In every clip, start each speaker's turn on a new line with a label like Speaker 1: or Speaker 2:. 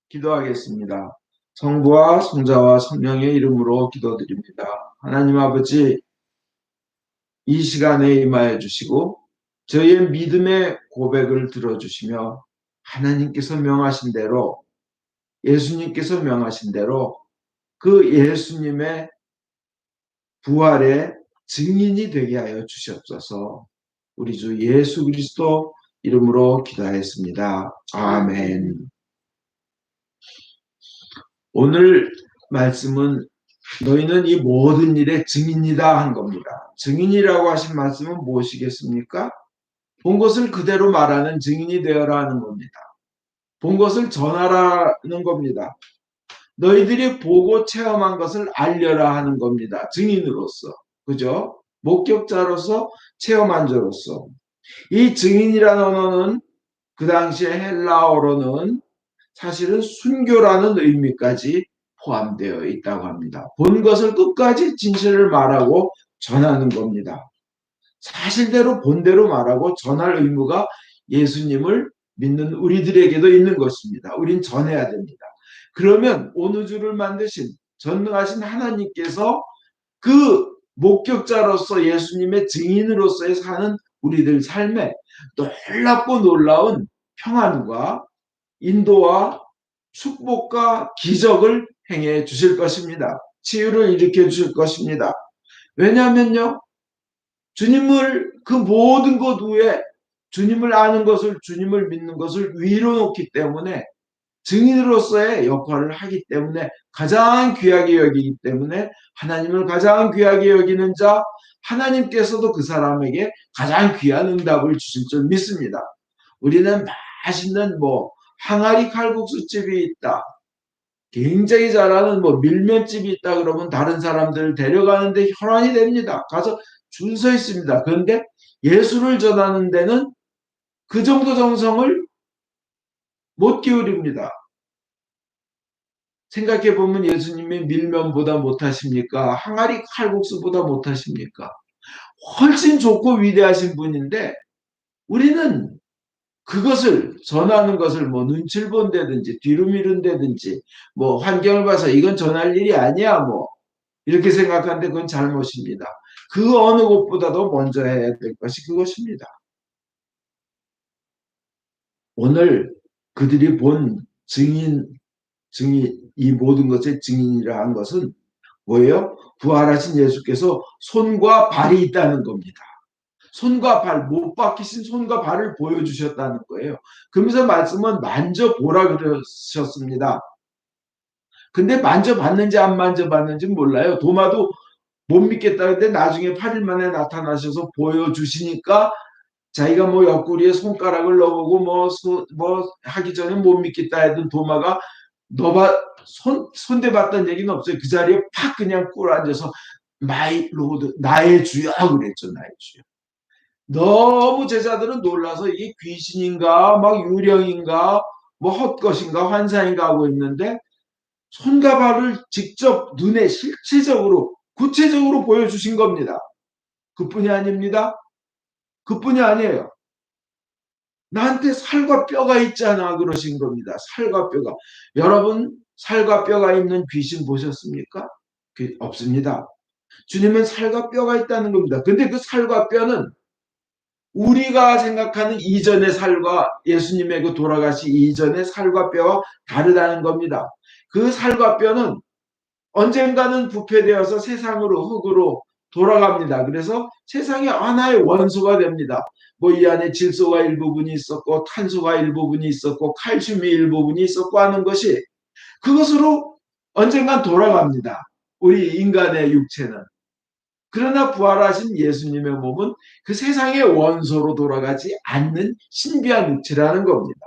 Speaker 1: 기도하겠습니다. 성부와 성자와 성령의 이름으로 기도드립니다. 하나님 아버지, 이 시간에 임하여 주시고 저희의 믿음의 고백을 들어주시며 하나님께서 명하신 대로, 예수님께서 명하신 대로 그 예수님의 부활의 증인이 되게 하여 주시옵소서. 우리 주 예수 그리스도 이름으로 기도하였습니다. 아멘. 오늘 말씀은 너희는 이 모든 일의 증인이다 한 겁니다. 증인이라고 하신 말씀은 무엇이겠습니까? 본 것을 그대로 말하는 증인이 되어라 하는 겁니다. 본 것을 전하라는 겁니다. 너희들이 보고 체험한 것을 알려라 하는 겁니다. 증인으로서. 그죠? 목격자로서, 체험한 자로서. 이 증인이라는 언어는 그 당시에 헬라어로는 사실은 순교라는 의미까지 포함되어 있다고 합니다. 본 것을 끝까지 진실을 말하고 전하는 겁니다. 사실대로 본대로 말하고 전할 의무가 예수님을 믿는 우리들에게도 있는 것입니다. 우린 전해야 됩니다. 그러면 온 우주를 만드신 전능하신 하나님께서 그 목격자로서 예수님의 증인으로서의 사는 우리들 삶에 놀랍고 놀라운 평안과 인도와 축복과 기적을 행해 주실 것입니다. 치유를 일으켜 주실 것입니다. 왜냐하면요, 주님을 그 모든 것 위에 주님을 아는 것을, 주님을 믿는 것을 위로 놓기 때문에, 증인으로서의 역할을 하기 때문에, 가장 귀하게 여기기 때문에 하나님을 가장 귀하게 여기는 자, 하나님께서도 그 사람에게 가장 귀한 응답을 주실 줄 믿습니다. 우리는 맛있는 항아리 칼국수집이 있다, 굉장히 잘하는 밀면집이 있다 그러면 다른 사람들을 데려가는데 혈안이 됩니다. 가서 줄 서 있습니다. 그런데 예수를 전하는 데는 그 정도 정성을 못 기울입니다. 생각해 보면 예수님이 밀면보다 못하십니까? 항아리 칼국수보다 못하십니까? 훨씬 좋고 위대하신 분인데 우리는 그것을 전하는 것을 눈치를 본다든지 뒤로 미룬다든지 환경을 봐서 이건 전할 일이 아니야 이렇게 생각하는데 그건 잘못입니다. 그 어느 것보다도 먼저 해야 될 것이 그것입니다. 오늘 그들이 본 증인, 이 모든 것의 증인이라 한 것은 뭐예요? 부활하신 예수께서 손과 발이 있다는 겁니다. 손과 발, 못 박히신 손과 발을 보여주셨다는 거예요. 그러면서 말씀은 만져보라 그러셨습니다. 근데 만져봤는지 안 만져봤는지 몰라요. 도마도 못 믿겠다는데 나중에 8일 만에 나타나셔서 보여주시니까 자기가 옆구리에 손가락을 넣어보고 하기 전에 못 믿겠다 했던 도마가 손대봤던 얘기는 없어요. 그 자리에 팍 그냥 꿇어앉아서 마이 로드, 나의 주여 그랬죠. 나의 주여. 너무 제자들은 놀라서 이게 귀신인가 유령인가 헛것인가 환상인가 하고 있는데 손과 발을 직접 눈에 실체적으로 구체적으로 보여주신 겁니다. 그뿐이 아닙니다. 그뿐이 아니에요. 나한테 살과 뼈가 있잖아 그러신 겁니다. 살과 뼈가. 여러분 살과 뼈가 있는 귀신 보셨습니까? 없습니다. 주님은 살과 뼈가 있다는 겁니다. 근데 그 살과 뼈는 우리가 생각하는 이전의 살과 예수님의 그 돌아가시 이전의 살과 뼈와 다르다는 겁니다. 그 살과 뼈는 언젠가는 부패되어서 세상으로 흙으로 돌아갑니다. 그래서 세상의 하나의 원소가 됩니다. 이 안에 질소가 일부분이 있었고 탄소가 일부분이 있었고 칼슘이 일부분이 있었고 하는 것이 그것으로 언젠간 돌아갑니다. 우리 인간의 육체는. 그러나 부활하신 예수님의 몸은 그 세상의 원소로 돌아가지 않는 신비한 육체라는 겁니다.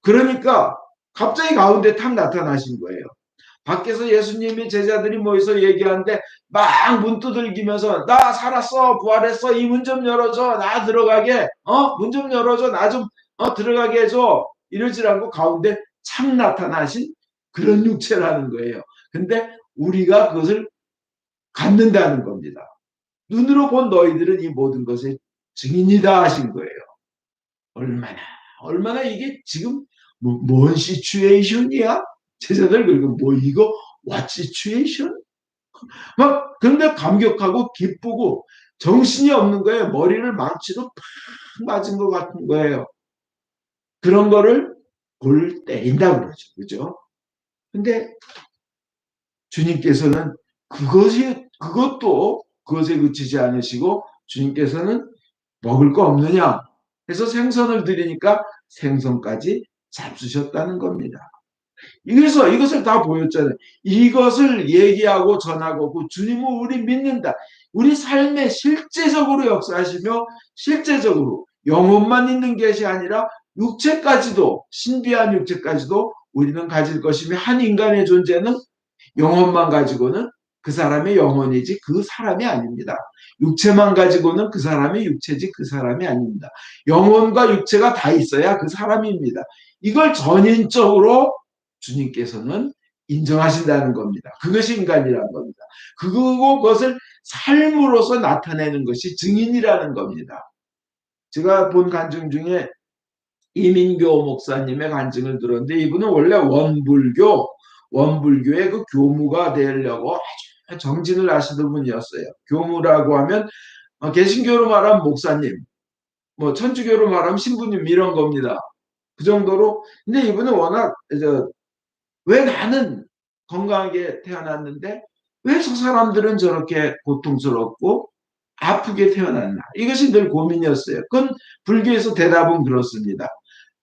Speaker 1: 그러니까 갑자기 가운데 탁 나타나신 거예요. 밖에서 예수님이 제자들이 모여서 얘기하는데 막 문 두들기면서 나 살았어 부활했어 이 문 좀 열어줘 나 들어가게 문 좀 열어줘 나 좀 들어가게 해줘 이러지 않고 가운데 착 나타나신 그런 육체라는 거예요. 근데 우리가 그것을 갖는다는 겁니다. 눈으로 본 너희들은 이 모든 것의 증인이다 하신 거예요. 얼마나 이게 지금 뭔 시츄에이션이야? 제자들 그리고 뭐 이거 what situation? 막 근데 감격하고 기쁘고 정신이 없는 거예요. 머리를 망치로 팍 맞은 것 같은 거예요. 그런 거를 볼 때인다 그러죠. 그죠? 근데 주님께서는 그것에 그치지 않으시고 주님께서는 먹을 거 없느냐 해서 생선을 드리니까 생선까지 잡수셨다는 겁니다. 그래서 이것을 다 보였잖아요. 이것을 얘기하고 전하고 그 주님은 우리 믿는다. 우리 삶에 실제적으로 역사하시며 실제적으로 영혼만 있는 것이 아니라 육체까지도 신비한 육체까지도 우리는 가질 것이며 한 인간의 존재는 영혼만 가지고는 그 사람의 영혼이지 그 사람이 아닙니다. 육체만 가지고는 그 사람의 육체지 그 사람이 아닙니다. 영혼과 육체가 다 있어야 그 사람입니다. 이걸 전인적으로 주님께서는 인정하신다는 겁니다. 그것이 인간이라는 겁니다. 그것을 삶으로서 나타내는 것이 증인이라는 겁니다. 제가 본 간증 중에 이민교 목사님의 간증을 들었는데 이분은 원래 원불교의 그 교무가 되려고 아주 정진을 하시던 분이었어요. 교무라고 하면 개신교로 말하면 목사님, 뭐 천주교로 말하면 신부님 이런 겁니다. 그 정도로. 근데 이분은 워낙 왜 나는 건강하게 태어났는데 왜 저 사람들은 저렇게 고통스럽고 아프게 태어났나? 이것이 늘 고민이었어요. 그건 불교에서 대답은 그렇습니다.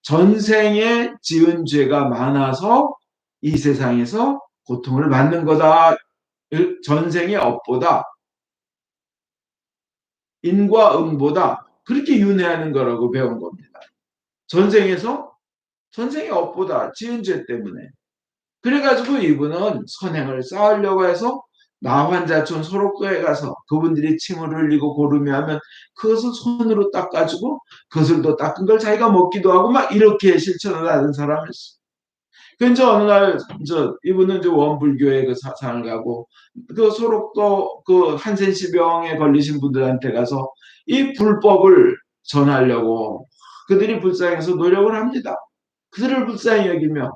Speaker 1: 전생에 지은 죄가 많아서 이 세상에서 고통을 받는 거다. 전생의 업보다 인과 응보다 그렇게 윤회하는 거라고 배운 겁니다. 전생의 업보다 지은 죄 때문에. 그래가지고 이분은 선행을 쌓으려고 해서 나환자촌 소록도에 가서 그분들이 침을 흘리고 고름이 하면 그것을 손으로 닦아주고 그것을 또 닦은 걸 자기가 먹기도 하고 막 이렇게 실천을 하는 사람이었어요. 근데 어느 날 이분은 원불교의 그 사상을 가고 그 소록도 그 한센시병에 걸리신 분들한테 가서 이 불법을 전하려고 그들이 불쌍해서 노력을 합니다. 그들을 불쌍히 여기며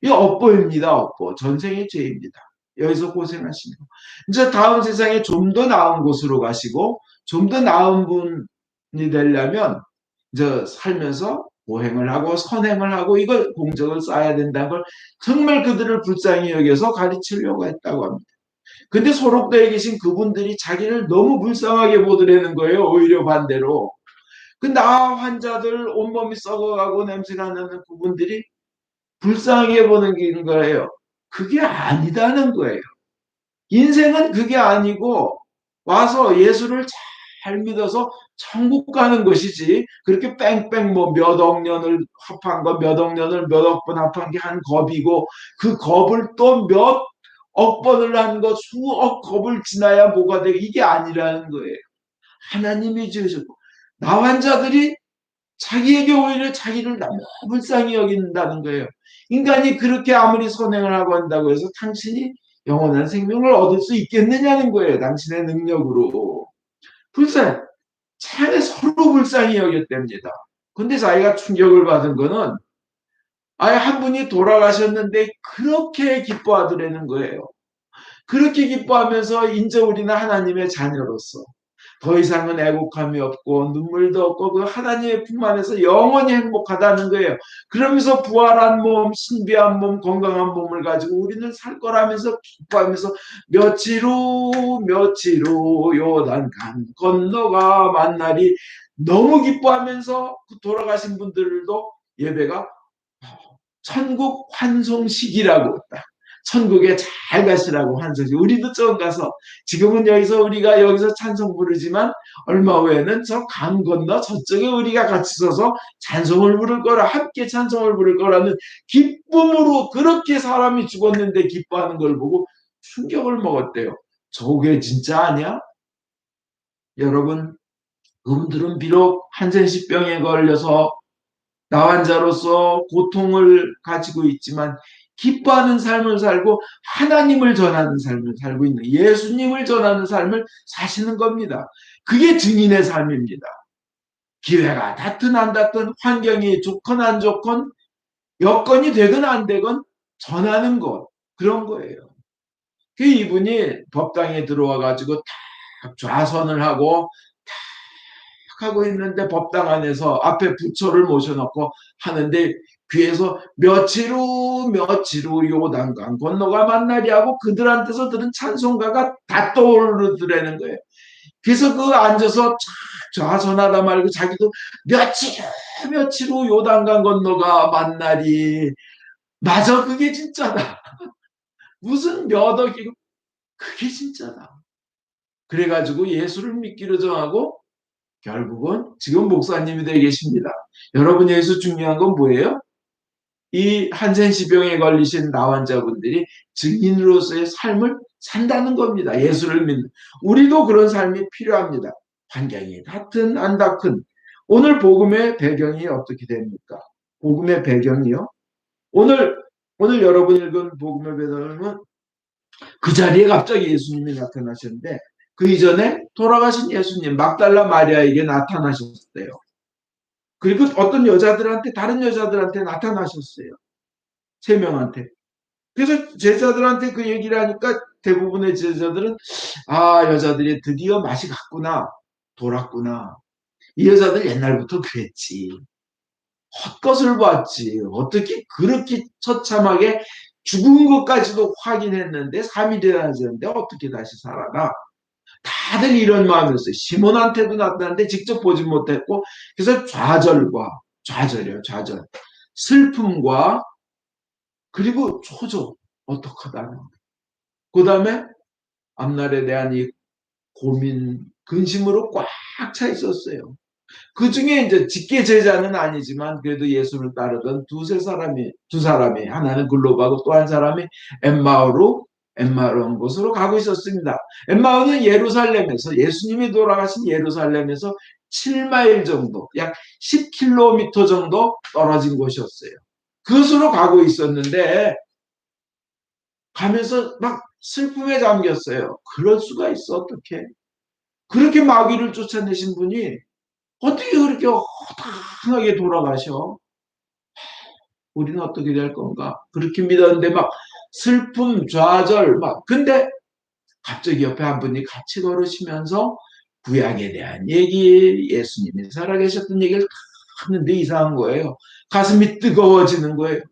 Speaker 1: 이 업보입니다. 업보. 전생의 죄입니다. 여기서 고생하시고 이제 다음 세상에 좀 더 나은 곳으로 가시고 좀 더 나은 분이 되려면 이제 살면서 보행을 하고 선행을 하고 이걸 공적을 쌓아야 된다는 걸 정말 그들을 불쌍히 여겨서 가르치려고 했다고 합니다. 근데 소록도에 계신 그분들이 자기를 너무 불쌍하게 보더라는 거예요. 오히려 반대로. 그 나 환자들 온몸이 썩어가고 냄새가 나는 그분들이 불쌍하게 보는 게 거예요. 그게 아니다는 거예요. 인생은 그게 아니고 와서 예수를 잘 믿어서 천국 가는 것이지 그렇게 뺑뺑 뭐 몇 억 년을 합한 거 몇 억 년을 몇 억 번 합한 게 한 겁이고 그 겁을 또 몇 억 번을 한 거 수억 겁을 지나야 뭐가 돼 이게 아니라는 거예요. 하나님이 지으셨고 나 환자들이 자기에게 오히려 자기를 너무 불쌍히 여긴다는 거예요. 인간이 그렇게 아무리 선행을 하고 한다고 해서 당신이 영원한 생명을 얻을 수 있겠느냐는 거예요. 당신의 능력으로. 불쌍, 차라리 서로 불쌍히 여겼답니다. 근데 자기가 충격을 받은 거는 아예 한 분이 돌아가셨는데 그렇게 기뻐하더라는 거예요. 그렇게 기뻐하면서 이제 우리는 하나님의 자녀로서 더 이상은 애곡함이 없고 눈물도 없고 그 하나님의 품 안에서 영원히 행복하다는 거예요. 그러면서 부활한 몸, 신비한 몸, 건강한 몸을 가지고 우리는 살 거라면서 기뻐하면서 며칠 후 요단강 건너가 만나리 너무 기뻐하면서 그 돌아가신 분들도 예배가 천국 환송식이라고 딱 천국에 잘 가시라고 환송식. 우리도 처음 가서 지금은 우리가 여기서 찬송 부르지만 얼마 후에는 저 강 건너 저쪽에 우리가 같이 서서 찬송을 부를 거라 함께 찬송을 부를 거라는 기쁨으로 그렇게 사람이 죽었는데 기뻐하는 걸 보고 충격을 먹었대요. 저게 진짜 아니야? 여러분 그분들은 비록 한센시병에 걸려서 나환자로서 고통을 가지고 있지만 기뻐하는 삶을 살고 하나님을 전하는 삶을 살고 있는 예수님을 전하는 삶을 사시는 겁니다. 그게 증인의 삶입니다. 기회가 닿든 안 닿든 환경이 좋건 안 좋건 여건이 되건 안 되건 전하는 것, 그런 거예요. 그 이분이 법당에 들어와 가지고 딱 좌선을 하고 하고 있는데 법당 안에서 앞에 부처를 모셔놓고 하는데 귀에서 며칠 후 요단강 건너가 만나리 하고 그들한테서 들은 찬송가가 다 떠오르더라는 거예요. 그래서 그 앉아서 좌선하다 말고 자기도 며칠 후 요단강 건너가 만나리. 맞아, 그게 진짜다. 무슨 몇 억이고 그게 진짜다. 그래가지고 예수를 믿기로 정하고 결국은 지금 목사님이 되어 계십니다. 여러분, 여기서 중요한 건 뭐예요? 이 한센시병에 걸리신 나환자분들이 증인으로서의 삶을 산다는 겁니다. 예수를 믿는. 우리도 그런 삶이 필요합니다. 환경이 닿든 안 닿든. 오늘 복음의 배경이 어떻게 됩니까? 복음의 배경이요. 오늘 여러분 읽은 복음의 배경은 그 자리에 갑자기 예수님이 나타나셨는데 그 이전에 돌아가신 예수님 막달라 마리아에게 나타나셨대요. 그리고 어떤 여자들한테 다른 여자들한테 나타나셨어요. 세 명한테. 그래서 제자들한테 그 얘기를 하니까 대부분의 제자들은 여자들이 드디어 맛이 갔구나. 돌았구나. 이 여자들 옛날부터 그랬지. 헛것을 봤지. 어떻게 그렇게 처참하게 죽은 것까지도 확인했는데 3일이나 지났는데 어떻게 다시 살아나. 다들 이런 마음이었어요. 시몬한테도 나타났는데 직접 보지 못했고 그래서 좌절이요. 좌절. 슬픔과 그리고 초조. 어떡하다는. 그 다음에 앞날에 대한 이 고민, 근심으로 꽉 차 있었어요. 그 중에 이제 직계 제자는 아니지만 그래도 예수를 따르던 두 사람이 하나는 글로바고 또 한 사람이 엠마오라는 곳으로 가고 있었습니다. 엠마오는 예루살렘에서 예수님이 돌아가신 예루살렘에서 7마일 정도, 약 10km 정도 떨어진 곳이었어요. 그것으로 가고 있었는데 가면서 막 슬픔에 잠겼어요. 그럴 수가 있어, 어떻게? 그렇게 마귀를 쫓아내신 분이 어떻게 그렇게 허당하게 돌아가셔? 우리는 어떻게 될 건가? 그렇게 믿었는데 막 슬픔, 좌절, 막. 근데 갑자기 옆에 한 분이 같이 걸으시면서 구약에 대한 얘기, 예수님이 살아계셨던 얘기를 다 하는데 이상한 거예요. 가슴이 뜨거워지는 거예요.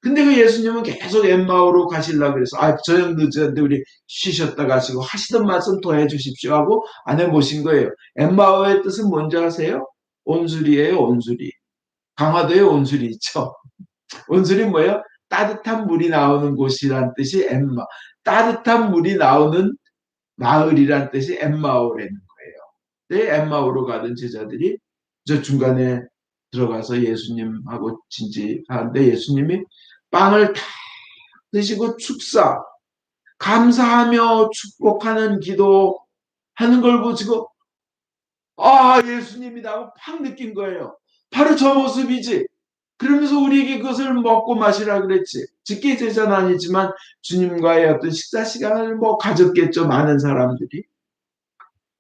Speaker 1: 근데 그 예수님은 계속 엠마오로 가시려고 그래서 저녁 늦었는데 우리 쉬셨다 가시고 하시던 말씀 더 해주십시오 하고 안에 모신 거예요. 엠마오의 뜻은 뭔지 아세요? 온수리예요. 온수리. 강화도에 온수리 있죠. 온수리 뭐예요? 따뜻한 물이 나오는 곳이란 뜻이 엠마. 따뜻한 물이 나오는 마을이란 뜻이 엠마오라는 거예요. 네, 엠마오로 가던 제자들이 저 중간에 들어가서 예수님하고 진지하는데 예수님이 빵을 다 드시고 축사, 감사하며 축복하는 기도 하는 걸 보시고 예수님이다 하고 팍 느낀 거예요. 바로 저 모습이지. 그러면서 우리에게 그것을 먹고 마시라 그랬지. 직계 제자는 아니지만 주님과의 어떤 식사 시간을 가졌겠죠. 많은 사람들이.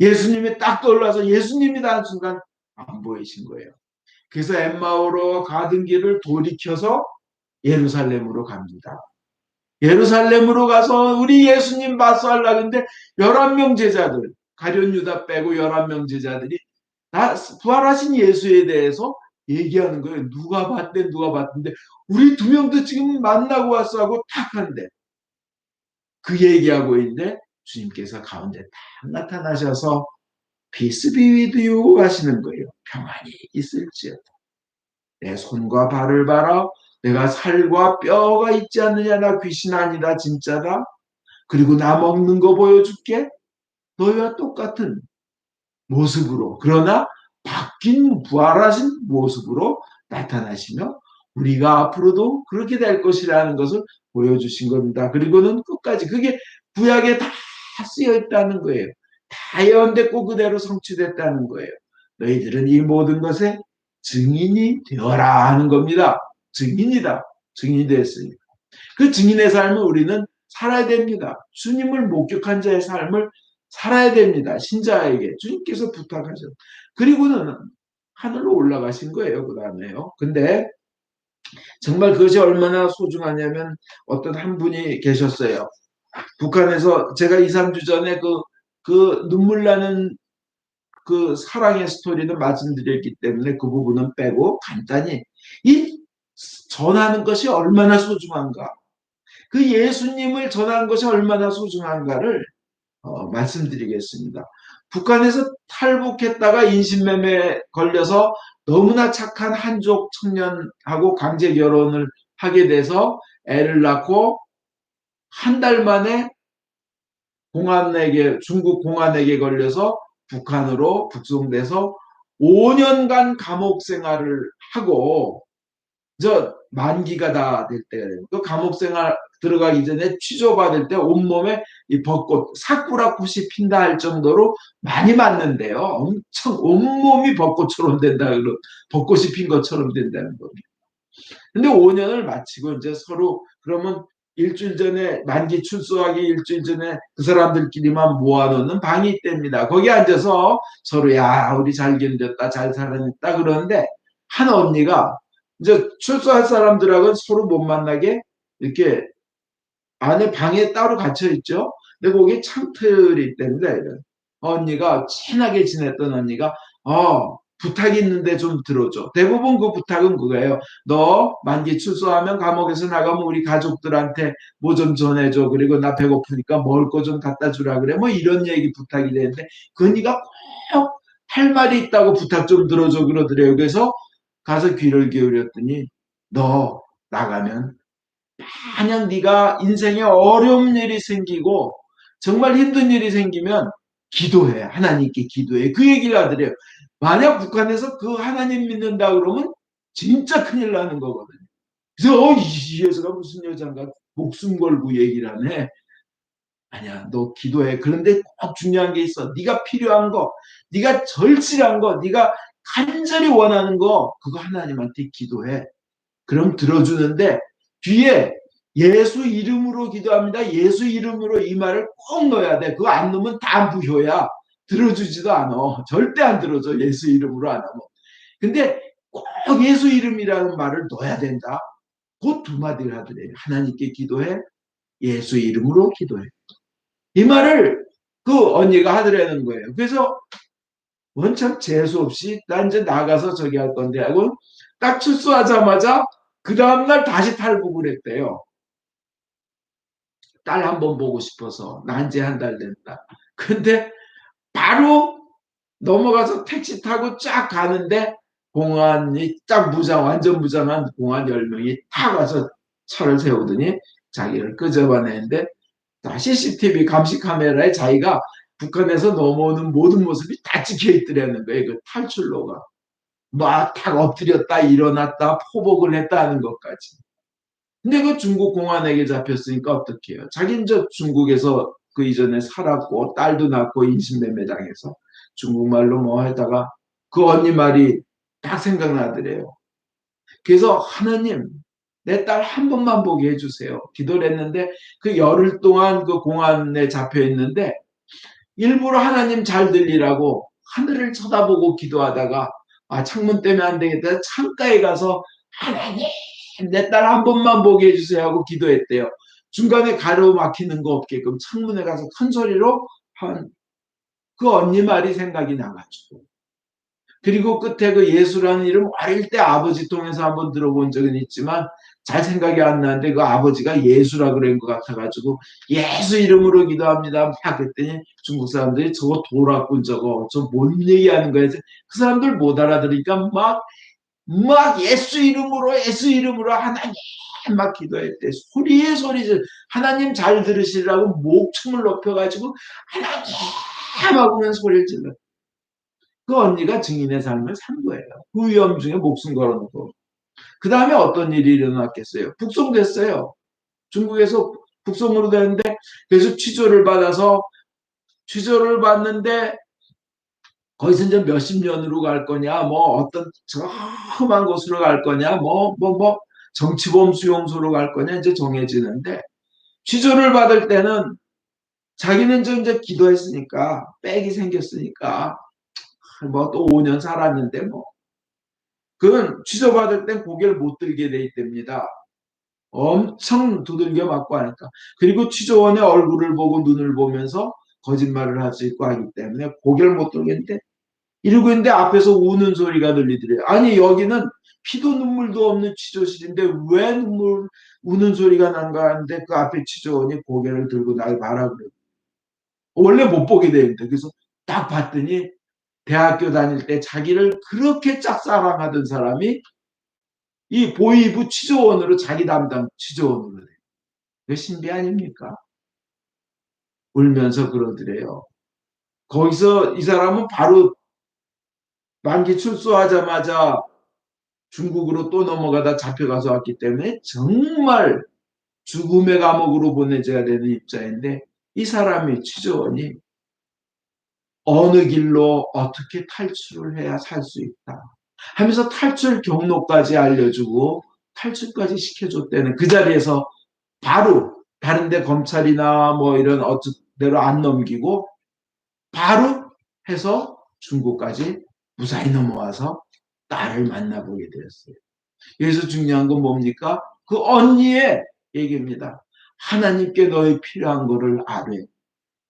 Speaker 1: 예수님이 딱 떠올라서 예수님이다 하는 순간 안 보이신 거예요. 그래서 엠마오로 가던 길을 돌이켜서 예루살렘으로 갑니다. 예루살렘으로 가서 우리 예수님 맞서하려는데 11명 제자들, 가룟 유다 빼고 11명 제자들이 다 부활하신 예수에 대해서 얘기하는 거예요. 누가 봤는데 우리 두 명도 지금 만나고 왔어 하고 탁 하는데 그 얘기하고 있는데 주님께서 가운데 딱 나타나셔서 Peace be with you 하시는 거예요. 평안이 있을지어다. 내 손과 발을 봐라. 내가 살과 뼈가 있지 않느냐. 나 귀신 아니다. 진짜다. 그리고 나 먹는 거 보여줄게. 너희와 똑같은 모습으로 그러나 바뀐 부활하신 모습으로 나타나시며 우리가 앞으로도 그렇게 될 것이라는 것을 보여주신 겁니다. 그리고는 끝까지 그게 구약에 다 쓰여 있다는 거예요. 다 예언됐고 그대로 성취됐다는 거예요. 너희들은 이 모든 것에 증인이 되어라 하는 겁니다. 증인이다. 증인이 됐으니까. 그 증인의 삶을 우리는 살아야 됩니다. 주님을 목격한 자의 삶을 살아야 됩니다. 신자에게 주님께서 부탁하셨. 그리고는 하늘로 올라가신 거예요. 그 다음에요. 근데 정말 그것이 얼마나 소중하냐면 어떤 한 분이 계셨어요. 북한에서 제가 2, 3주 전에 그 눈물 나는 그 사랑의 스토리는 말씀드렸기 때문에 그 부분은 빼고 간단히 이 전하는 것이 얼마나 소중한가, 그 예수님을 전하는 것이 얼마나 소중한가를 말씀드리겠습니다. 북한에서 탈북했다가 인신매매에 걸려서 너무나 착한 한족 청년하고 강제 결혼을 하게 돼서 애를 낳고 한 달 만에 중국 공안에게 걸려서 북한으로 북송돼서 5년간 감옥 생활을 하고 저 만기가 다 될 때 그 감옥 생활 들어가기 전에 취조받을 때 온몸에 이 벚꽃 사쿠라꽃이 핀다 할 정도로 많이 맞는데요. 엄청 온몸이 벚꽃처럼 된다. 벚꽃이 핀 것처럼 된다는 겁니다. 근데 5년을 마치고 이제 서로 그러면 일주일 전에 만기 출소하기 일주일 전에 그 사람들끼리만 모아놓는 방이 있답니다. 거기 앉아서 서로 야 우리 잘 견뎠다 잘 살아냈다 그러는데 한 언니가 이제 출소할 사람들하고는 서로 못 만나게 이렇게 안에 방에 따로 갇혀 있죠. 근데 거기 창틀이 있답니다. 언니가 친하게 지냈던 언니가 부탁이 있는데 좀 들어줘. 대부분 그 부탁은 그거예요. 너 만기 출소하면 감옥에서 나가면 우리 가족들한테 뭐 좀 전해줘. 그리고 나 배고프니까 먹을 거 좀 갖다 주라 그래. 뭐 이런 얘기 부탁이 되는데 그 언니가 꼭 할 말이 있다고 부탁 좀 들어줘 그러더래요. 그래서 가서 귀를 기울였더니 너 나가면 만약 네가 인생에 어려운 일이 생기고 정말 힘든 일이 생기면 기도해. 하나님께 기도해. 그 얘기를 하더래요. 만약 북한에서 그 하나님 믿는다 그러면 진짜 큰일 나는 거거든요. 그래서 이 여자가 무슨 여자인가 목숨 걸고 얘기를 하네. 아니야 너 기도해. 그런데 꼭 중요한 게 있어. 네가 필요한 거, 네가 절실한 거, 네가 간절히 원하는 거 그거 하나님한테 기도해. 그럼 들어주는데 뒤에 예수 이름으로 기도합니다. 예수 이름으로 이 말을 꼭 넣어야 돼. 그거 안 넣으면 다 무효야. 들어주지도 않아. 절대 안 들어줘. 예수 이름으로 안 하면. 근데 꼭 예수 이름이라는 말을 넣어야 된다. 그 두 마디를 하더래요. 하나님께 기도해. 예수 이름으로 기도해. 이 말을 그 언니가 하더라는 거예요. 그래서 원참 재수 없이 나 이제 나가서 저기 할 건데 하고 딱 출소하자마자 그 다음날 다시 탈북을 했대요. 딸 한번 보고 싶어서 난지 한 달 됐다. 근데 바로 넘어가서 택시 타고 쫙 가는데 공안이 딱 완전 무장한 공안 10명이 탁 와서 차를 세우더니 자기를 끄집어내는데 CCTV 감시 카메라에 자기가 북한에서 넘어오는 모든 모습이 다 찍혀 있더라는 거예요. 그 탈출로가. 막 탁 엎드렸다 일어났다 포복을 했다는 것까지. 근데 그 중국 공안에게 잡혔으니까 어떻게 해요? 자기는 저 중국에서 그 이전에 살았고 딸도 낳고 인신매매 당해서 중국말로 뭐 하다가 그 언니 말이 딱 생각나더래요. 그래서 하나님 내 딸 한 번만 보게 해주세요. 기도를 했는데 그 열흘 동안 그 공안에 잡혀 있는데 일부러 하나님 잘 들리라고 하늘을 쳐다보고 기도하다가 창문 때문에 안 되겠다. 창가에 가서 하나님 내 딸 한 번만 보게 해주세요 하고 기도했대요. 중간에 가로막히는 거 없게끔 창문에 가서 큰 소리로 한 그 언니 말이 생각이 나가지고 그리고 끝에 그 예수라는 이름 어릴 때 아버지 통해서 한번 들어본 적은 있지만 잘 생각이 안 나는데 그 아버지가 예수라 그런 것 같아가지고 예수 이름으로 기도합니다. 막 그랬더니 중국 사람들이 저거 도라꾼 저거 저 뭔 얘기하는 거야. 그 사람들 못 알아들으니까 막 예수 이름으로 하나님 막 기도했대. 소리에 소리를 하나님 잘 들으시라고 목춤을 높여가지고 하나님 하고 소리를 질러. 그 언니가 증인의 삶을 산 거예요. 그 위험 중에 목숨 걸어놓고. 그 다음에 어떤 일이 일어났겠어요? 북송됐어요. 중국에서 북송으로 되는데 그래서 취조를 받는데 거기서 이제 몇십 년으로 갈 거냐, 뭐 어떤 저 험한 곳으로 갈 거냐, 뭐 정치범 수용소로 갈 거냐 이제 정해지는데 취조를 받을 때는 자기는 이제 기도했으니까 백이 생겼으니까 뭐 또 5년 살았는데 뭐 그건 취소받을 땐 고개를 못 들게 돼 있답니다. 엄청 두들겨 맞고 하니까. 그리고 취조원의 얼굴을 보고 눈을 보면서 거짓말을 할 수 있고 하기 때문에 고개를 못 들겠는데, 이러고 있는데 앞에서 우는 소리가 들리더래요. 아니, 여기는 피도 눈물도 없는 취조실인데 왜 우는 소리가 난가 하는데, 그 앞에 취조원이 고개를 들고 날 봐라 그래요. 원래 못 보게 되는데. 그래서 딱 봤더니 대학교 다닐 때 자기를 그렇게 짝사랑하던 사람이 이 보이부 취조원으로, 자기 담당 취조원으로 돼요. 그 신비 아닙니까? 울면서 그러더래요. 거기서 이 사람은 바로 만기 출소하자마자 중국으로 또 넘어가다 잡혀가서 왔기 때문에 정말 죽음의 감옥으로 보내져야 되는 입자인데, 이 사람이 취조원이 어느 길로 어떻게 탈출을 해야 살 수 있다 하면서 탈출 경로까지 알려주고 탈출까지 시켜줬다는, 그 자리에서 바로 다른데 검찰이나 뭐 이런 어쩌대로 안 넘기고 바로 해서 중국까지 무사히 넘어와서 딸을 만나보게 되었어요. 여기서 중요한 건 뭡니까? 그 언니의 얘기입니다. 하나님께 너희 필요한 거를 아뢰.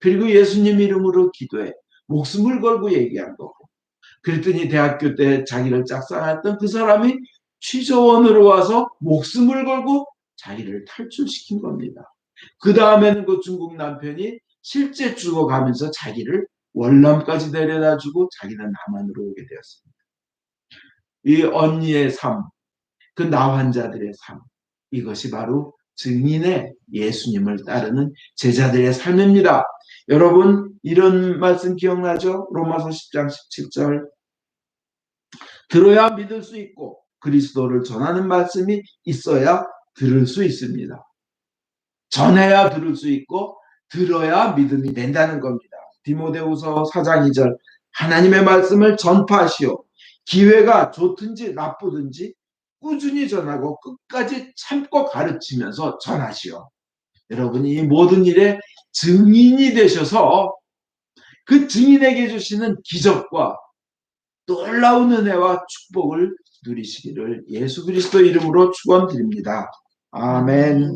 Speaker 1: 그리고 예수님 이름으로 기도해. 목숨을 걸고 얘기한 거고. 그랬더니 대학교 때 자기를 짝사랑했던 그 사람이 취조원으로 와서 목숨을 걸고 자기를 탈출시킨 겁니다. 그 다음에는 그 중국 남편이 실제 죽어가면서 자기를 월남까지 데려다주고 자기는 남한으로 오게 되었습니다. 이 언니의 삶, 그 나환자들의 삶, 이것이 바로 증인의 예수님을 따르는 제자들의 삶입니다. 여러분, 이런 말씀 기억나죠? 로마서 10장 17절. 들어야 믿을 수 있고 그리스도를 전하는 말씀이 있어야 들을 수 있습니다. 전해야 들을 수 있고 들어야 믿음이 된다는 겁니다. 디모데후서 4장 2절. 하나님의 말씀을 전파하시오. 기회가 좋든지 나쁘든지 꾸준히 전하고 끝까지 참고 가르치면서 전하시오. 여러분이 이 모든 일에 증인이 되셔서 그 증인에게 주시는 기적과 놀라운 은혜와 축복을 누리시기를 예수 그리스도 이름으로 축원드립니다. 아멘.